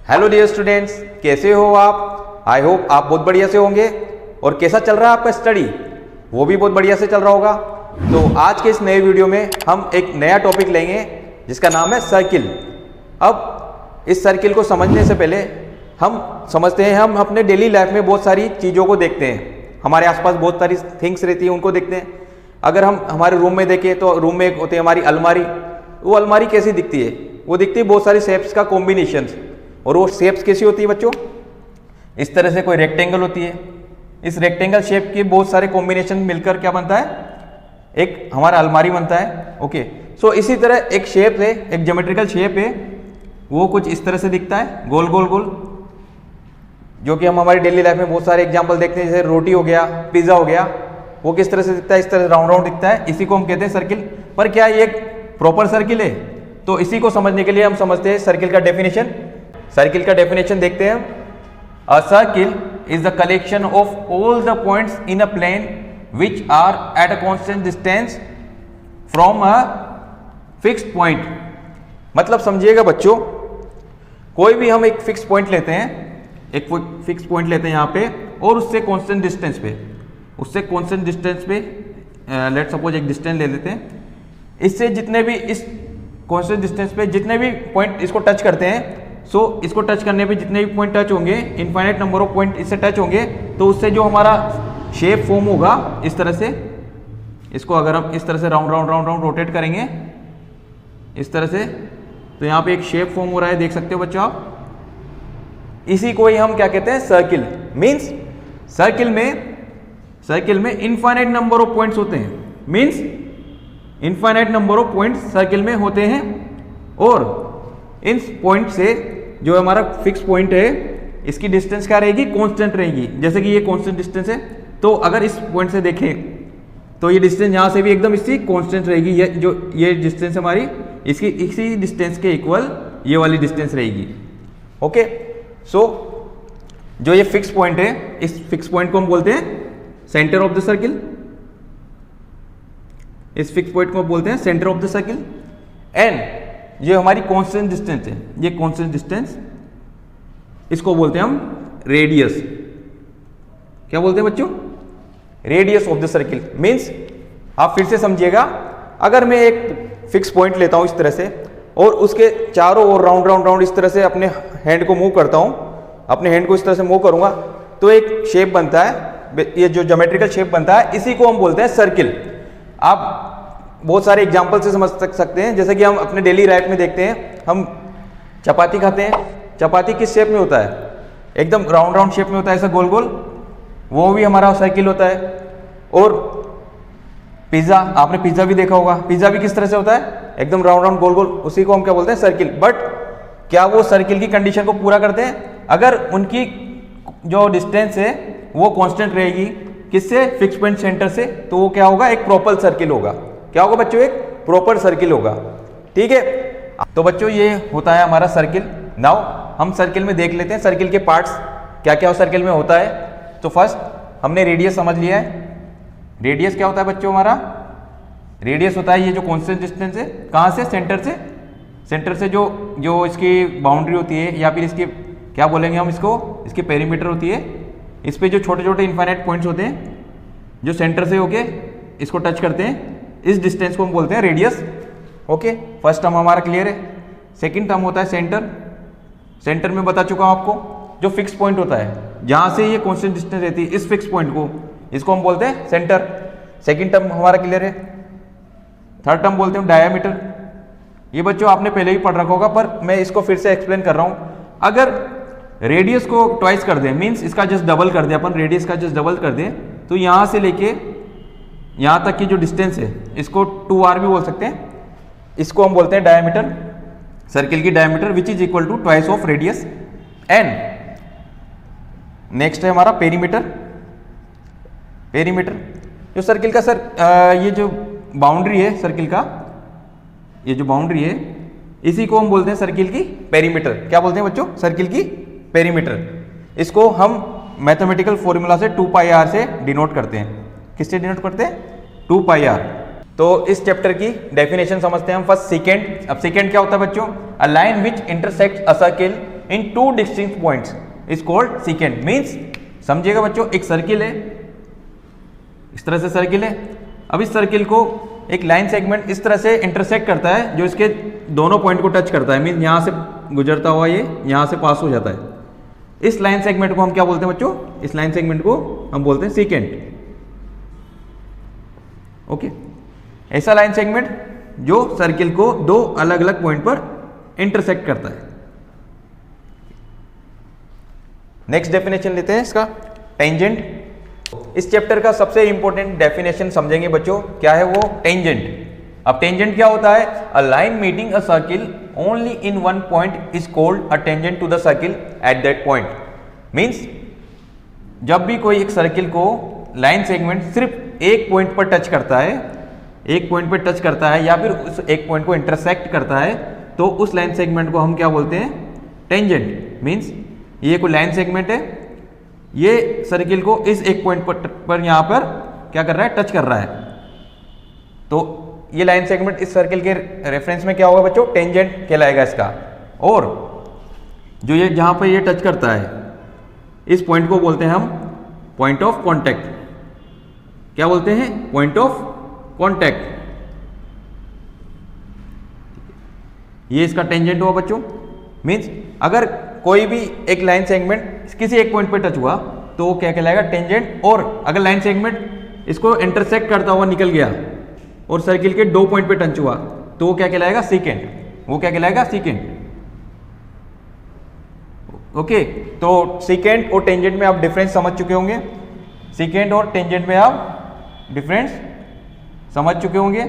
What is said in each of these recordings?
Hello dear students, कैसे हो आप? आई होप आप बहुत बढ़िया से होंगे। और कैसा चल रहा है आपका स्टडी? वो भी बहुत बढ़िया से चल रहा होगा। तो आज के इस नए वीडियो में हम एक नया टॉपिक लेंगे जिसका नाम है सर्किल। अब इस सर्किल को समझने से पहले हम समझते हैं, हम अपने डेली लाइफ में बहुत सारी चीज़ों को देखते हैं, हमारे आसपास बहुत सारी थिंग्स रहती हैं, उनको देखते हैं। अगर हम हमारे रूम में देखें तो रूम में एक होती है हमारी अलमारी। वो अलमारी कैसी दिखती है? वो दिखती है बहुत सारी शेप्स का कॉम्बिनेशन। और वो शेप्स कैसी होती है बच्चों? इस तरह से कोई रेक्टेंगल होती है, इस रेक्टेंगल शेप के बहुत सारे कॉम्बिनेशन मिलकर क्या बनता है? एक हमारा अलमारी बनता है। ओके, सो इसी तरह एक शेप है, एक ज्योमेट्रिकल शेप है, वो कुछ इस तरह से दिखता है, गोल गोल गोल, जो कि हम हमारी डेली लाइफ में बहुत सारे एग्जाम्पल देखते हैं। जैसे रोटी हो गया, पिज्जा हो गया, वो किस तरह से दिखता है? इस तरह राउंड राउंड दिखता है। इसी को हम कहते हैं सर्किल। पर क्या ये एक प्रॉपर सर्किल है? तो इसी को समझने के लिए हम समझते हैं सर्किल का डेफिनेशन। सर्किल का डेफिनेशन देखते हैं। A circle is the collection of all the points in a plane which are at a constant distance from a fixed point. मतलब समझिएगा बच्चों, कोई भी हम एक फिक्स पॉइंट लेते हैं, एक फिक्स पॉइंट लेते हैं यहाँ पे, और उससे कांस्टेंट डिस्टेंस पे, लेट सपोज एक डिस्टेंस ले लेते हैं। इससे जितने भी इस कांस्टेंट डिस्टेंस पे जितने भी पॉइंट इसको टच करते हैं, सो इसको टच करने पे जितने भी पॉइंट टच होंगे, इनफाइनाइट नंबर ऑफ पॉइंट इससे टच होंगे, तो उससे जो हमारा शेप फॉर्म होगा इस तरह से, इसको अगर हम इस तरह से round round round round rotate करेंगे इस तरह से, तो यहाँ पे एक शेप फॉर्म हो रहा है, देख सकते हो बच्चों आप। इसी को ही हम क्या कहते हैं? सर्किल। मीन्स सर्किल में इनफाइनाइट नंबर ऑफ पॉइंट्स होते हैं। Means infinite number of points circle में होते हैं, और इन पॉइंट से जो हमारा फिक्स पॉइंट है, इसकी डिस्टेंस क्या रहेगी? कांस्टेंट रहेगी। जैसे कि ये कांस्टेंट डिस्टेंस है, तो अगर इस पॉइंट से देखें तो ये डिस्टेंस यहाँ से भी एकदम इसकी कांस्टेंट रहेगी। ये डिस्टेंस हमारी इसकी इसी डिस्टेंस के इक्वल ये वाली डिस्टेंस रहेगी। ओके, सो जो ये फिक्स पॉइंट है, इस फिक्स पॉइंट को हम बोलते हैं सेंटर ऑफ द सर्किल। इस फिक्स पॉइंट को बोलते हैं centre of the circle. And ये हमारी कांस्टेंट डिस्टेंस है, ये कांस्टेंट डिस्टेंस, इसको बोलते हैं हम रेडियस। क्या बोलते हैं बच्चों? Radius of the circle. Means आप फिर से समझिएगा, अगर मैं एक फिक्स पॉइंट लेता हूं इस तरह से, और उसके चारों ओर राउंड राउंड राउंड इस तरह से अपने हैंड को मूव करता हूं, अपने हैंड को इस तरह से मूव करूंगा, तो एक शेप बनता है, ये जो ज्योमेट्रिकल शेप बनता है, इसी को हम बोलते हैं सर्किल। आप बहुत सारे एग्जाम्पल से समझ सकते हैं। जैसे कि हम अपने डेली लाइफ में देखते हैं, हम चपाती खाते हैं, चपाती किस शेप में होता है? एकदम राउंड राउंड शेप में होता है, ऐसा गोल गोल, वो भी हमारा सर्किल होता है। और पिज्ज़ा, आपने पिज्ज़ा भी देखा होगा, पिज्ज़ा भी किस तरह से होता है? एकदम राउंड राउंड गोल गोल, उसी को हम क्या बोलते हैं? सर्किल। बट क्या वो सर्किल की कंडीशन को पूरा करते हैं? अगर उनकी जो डिस्टेंस है वो कांस्टेंट रहेगी, किससे? फिक्स पॉइंट सेंटर से, तो वो क्या होगा? एक प्रॉपर सर्किल होगा। क्या होगा बच्चों? एक प्रॉपर सर्किल होगा। ठीक है, तो बच्चों ये होता है हमारा सर्किल। नाउ हम सर्किल में देख लेते हैं सर्किल के पार्ट्स क्या क्या सर्किल में होता है। तो फर्स्ट हमने रेडियस समझ लिया है। रेडियस क्या होता है बच्चों? हमारा रेडियस होता है ये जो कांस्टेंट डिस्टेंस है, कहाँ से? सेंटर से। सेंटर से जो इसकी बाउंड्री होती है, या फिर इसकी क्या बोलेंगे हम इसको? इसकी पेरीमीटर होती है। इस पे जो छोटे छोटे इनफाइनाइट पॉइंट्स होते हैं, जो सेंटर से होके इसको टच करते हैं, इस डिस्टेंस को हम बोलते हैं रेडियस। ओके, फर्स्ट टर्म हमारा क्लियर है। सेकंड टर्म होता है सेंटर। सेंटर में बता चुका हूं आपको, जो फिक्स पॉइंट होता है, जहां से ये कांस्टेंट डिस्टेंस रहती है, इस फिक्स पॉइंट को, इसको हम बोलते हैं सेंटर। सेकंड टर्म हमारा क्लियर है। थर्ड टर्म बोलते हैं डायामीटर। ये बच्चों आपने पहले ही पढ़ रखा होगा, पर मैं इसको फिर से एक्सप्लेन कर रहा हूं। अगर रेडियस को ट्वाइस कर दें, मीन्स इसका जस्ट डबल कर दें, अपन रेडियस का जस्ट डबल कर दें, तो यहां से लेके यहां तक की जो डिस्टेंस है, इसको 2r भी बोल सकते हैं। इसको हम बोलते हैं डायमीटर, सर्किल की diameter, which is equal to twice of radius. And next है हमारा पेरीमीटर। पेरीमीटर जो सर्किल का ये जो बाउंड्री है सर्किल का, ये जो बाउंड्री है, इसी को हम बोलते हैं सर्किल की पेरीमीटर। क्या बोलते हैं बच्चों? सर्किल की पेरीमीटर। इसको हम मैथमेटिकल फॉर्मूला से 2πr से डिनोट करते हैं। किससे डिनोट करते हैं? 2πr। तो इस चैप्टर की डेफिनेशन समझते हैं हम फर्स्ट। सेकेंड, अब सेकेंड क्या होता है बच्चों? A line which intersect a circle in two distinct points is called secant. Means समझिएगा बच्चों, एक सर्किल है, इस तरह से सर्किल है। अब इस सर्किल को एक लाइन सेगमेंट इस तरह से इंटरसेक्ट करता है जो इसके दोनों पॉइंट को टच करता है। मींस यहां से गुजरता हुआ ये यहां से पास हो जाता है। इस लाइन सेगमेंट को हम क्या बोलते हैं बच्चों? इस लाइन सेगमेंट को हम बोलते हैं सीकेंट। ओके, ऐसा लाइन सेगमेंट जो सर्किल को दो अलग अलग पॉइंट पर इंटरसेक्ट करता है। नेक्स्ट डेफिनेशन लेते हैं इसका, टेंजेंट। इस चैप्टर का सबसे इंपॉर्टेंट डेफिनेशन समझेंगे बच्चों, क्या है वो? टेंजेंट। अब टेंजेंट क्या होता है? A line meeting a circle only in one point is called a tangent to the circle at that point. Means जब भी कोई एक सर्किल को लाइन सेगमेंट सिर्फ एक पॉइंट पर टच करता है, एक पॉइंट पर टच करता है या फिर उस एक पॉइंट को इंटरसेक्ट करता है, तो उस लाइन सेगमेंट को हम क्या बोलते हैं? टेंजेंट। मींस ये कोई लाइन सेगमेंट है, ये सर्किल को इस एक पॉइंट पर यहां पर क्या कर रहा है? टच कर रहा है। तो ये लाइन सेगमेंट इस सर्किल के रेफरेंस में क्या होगा बच्चों? टेंजेंट कहलाएगा इसका। और जो ये जहां पर ये टच करता है, इस पॉइंट को बोलते हैं हम पॉइंट ऑफ कॉन्टैक्ट। क्या बोलते हैं? Point of contact. ये इसका टेंजेंट हुआ बच्चों। मींस अगर कोई भी एक लाइन सेगमेंट किसी एक पॉइंट पर टच हुआ तो वो क्या कहलाएगा? टेंजेंट। और अगर लाइन सेगमेंट इसको इंटरसेक्ट करता हुआ निकल गया और सर्किल के दो पॉइंट पे टच हुआ तो वो क्या कहलाएगा? सीकेंट। वो क्या कहलाएगा? सीकेंट। ओके, तो सीकेंट और टेंजेंट में आप डिफरेंस समझ चुके होंगे। सीकेंट और टेंजेंट में आप डिफरेंस समझ चुके होंगे।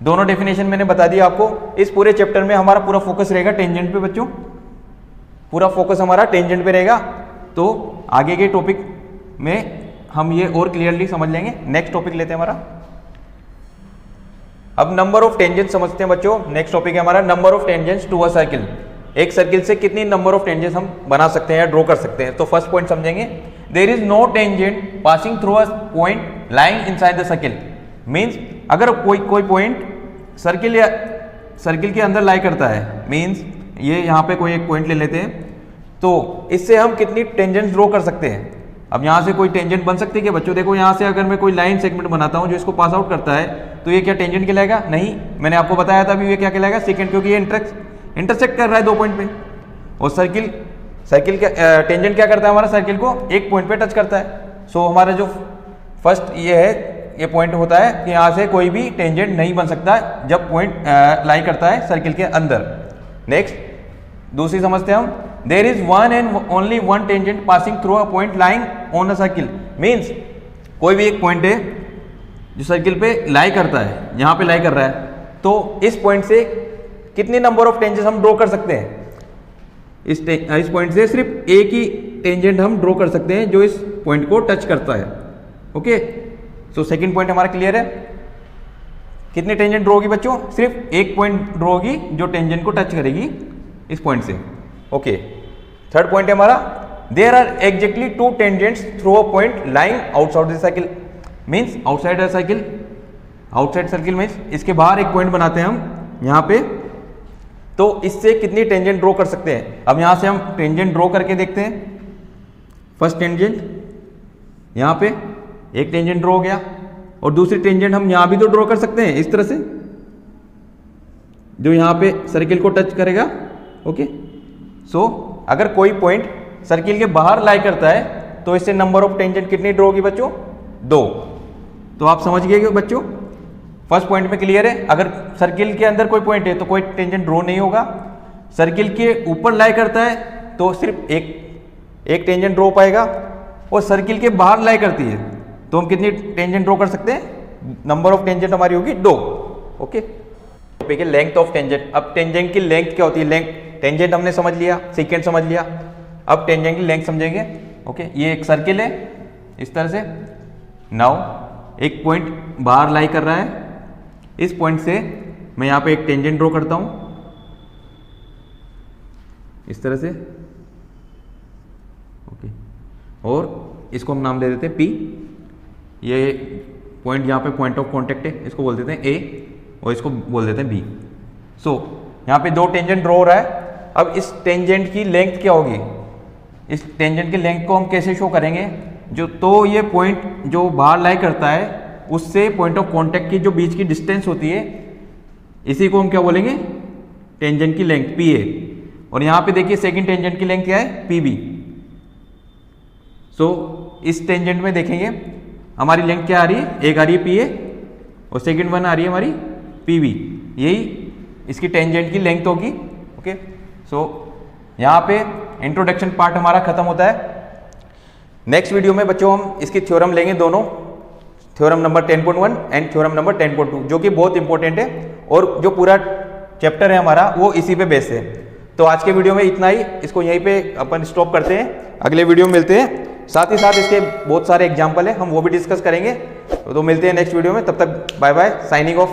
दोनों डेफिनेशन मैंने बता दिया आपको। इस पूरे चैप्टर में हमारा पूरा फोकस रहेगा टेंजेंट पे बच्चों, पूरा फोकस हमारा टेंजेंट पे रहेगा। तो आगे के टॉपिक में हम ये और क्लियरली समझ लेंगे। नेक्स्ट टॉपिक लेते हैं हमारा, अब नंबर ऑफ टेंजेंट समझते हैं बच्चों। नेक्स्ट टॉपिक है हमारा number of tangents to a circle. एक सर्किल से कितनी नंबर ऑफ टेंजेंट्स हम बना सकते हैं या ड्रॉ कर सकते हैं। तो फर्स्ट पॉइंट समझेंगे, there is no tangent passing through a point lying inside the circle. Means अगर कोई पॉइंट सर्किल के अंदर लाई करता है, मींस ये यहाँ पे कोई एक पॉइंट ले लेते हैं, तो इससे हम कितनी टेंजेंट्स ड्रॉ कर सकते हैं। अब यहाँ से कोई टेंजेंट बन सकती है क्या बच्चों? देखो यहाँ से अगर मैं कोई लाइन सेगमेंट बनाता हूँ जो इसको पास आउट करता है तो ये क्या टेंजेंट कहलाएगा? नहीं, मैंने आपको बताया था अभी ये क्या कहलाएगा? सेकंड, क्योंकि ये इंटरसेक्ट कर रहा है दो पॉइंट पे। और सर्किल का टेंजेंट क्या करता है? हमारा सर्किल को एक पॉइंट पे टच करता है। सो हमारा जो फर्स्ट ये है, ये पॉइंट होता है कि यहाँ से कोई भी टेंजेंट नहीं बन सकता जब पॉइंट लाई करता है सर्किल के अंदर। नेक्स्ट दूसरी समझते हैं हम, there is one and only one tangent passing through a point lying on a circle. Means कोई भी एक पॉइंट है जो सर्किल पे लाई करता है, यहाँ पे लाई कर रहा है, तो इस पॉइंट से कितनी नंबर ऑफ टेंजेंट हम ड्रॉ कर सकते हैं? इस पॉइंट से सिर्फ एक ही टेंजेंट हम ड्रॉ कर सकते हैं जो इस पॉइंट को टच करता है। ओके, सो सेकंड पॉइंट हमारा क्लियर है। कितनी टेंजेंट ड्रॉ होगी बच्चों? सिर्फ एक पॉइंट ड्रॉ होगी जो टेंजेंट को टच करेगी इस पॉइंट से। ओके, थर्ड पॉइंट है हमारा, there are exactly two tangents through a point lying outside the circle. Means outside the circle, outside circle means इसके बाहर एक पॉइंट बनाते हैं हम यहाँ पे, तो इससे कितनी टेंजेंट ड्रॉ कर सकते हैं। अब यहाँ से हम टेंजेंट ड्रॉ करके देखते हैं। फर्स्ट टेंजेंट यहाँ पे एक टेंजेंट ड्रॉ हो गया, और दूसरी टेंजेंट हम यहाँ भी तो ड्रॉ कर सकते हैं इस तरह से, जो यहाँ पे सर्किल को टच करेगा। ओके, सो अगर कोई पॉइंट सर्किल के बाहर लाई करता है तो इससे नंबर ऑफ टेंजेंट कितनी ड्रॉ होगी बच्चों? 2। तो आप समझ गए बच्चों, फर्स्ट पॉइंट में क्लियर है। अगर सर्किल के अंदर कोई पॉइंट है तो कोई टेंजेंट ड्रॉ नहीं होगा। सर्किल के ऊपर लाई करता है तो सिर्फ एक टेंजेंट ड्रॉ पाएगा, और सर्किल के बाहर लाई करती है तो हम कितनी टेंजेंट ड्रॉ कर सकते हैं? नंबर ऑफ टेंजेंट हमारी होगी 2। ओके, टॉपिक है लेंथ ऑफ टेंजेंट। अब टेंजेंट की लेंथ क्या होती है? लेंथ, टेंजेंट हमने समझ लिया, सेकेंड समझ लिया, अब टेंजेंट की लेंथ समझेंगे। ओके, ये एक सर्किल है इस तरह से। नाउ एक पॉइंट बाहर लाई कर रहा है, इस पॉइंट से मैं यहाँ पे एक टेंजेंट ड्रॉ करता हूं इस तरह से। ओके, और इसको हम नाम दे देते हैं P। ये पॉइंट यहाँ पे पॉइंट ऑफ कांटेक्ट है, इसको बोल देते हैं A, और इसको बोल देते हैं B। सो यहाँ पे 2 टेंजेंट ड्रॉ हो रहा है, अब इस टेंजेंट की लेंथ क्या होगी, इस टेंजेंट की लेंथ को हम कैसे शो करेंगे, जो तो ये पॉइंट जो बाहर लाई करता है उससे पॉइंट ऑफ कांटेक्ट की जो बीच की डिस्टेंस होती है, इसी को हम क्या बोलेंगे, टेंजेंट की लेंथ पी ए। और यहां पे देखिए सेकंड टेंजेंट की लेंथ क्या है, पी बी। सो इस टेंजेंट में देखेंगे हमारी लेंथ क्या आ रही है, एक आ रही है पी ए और सेकंड वन आ रही है हमारी पी बी, यही इसकी टेंजेंट की लेंथ होगी। ओके, सो यहाँ पे इंट्रोडक्शन पार्ट हमारा खत्म होता है। नेक्स्ट वीडियो में बच्चों हम इसकी थ्योरम लेंगे दोनों, theorem number 10.1 and theorem number 10.2, जो कि बहुत इंपॉर्टेंट है और जो पूरा चैप्टर है हमारा वो इसी पे बेस है। तो आज के वीडियो में इतना ही, इसको यहीं पे अपन स्टॉप करते हैं, अगले वीडियो में मिलते हैं। साथ ही साथ इसके बहुत सारे एग्जाम्पल है, हम वो भी डिस्कस करेंगे। तो मिलते हैं नेक्स्ट वीडियो में, तब तक बाय बाय, साइनिंग ऑफ।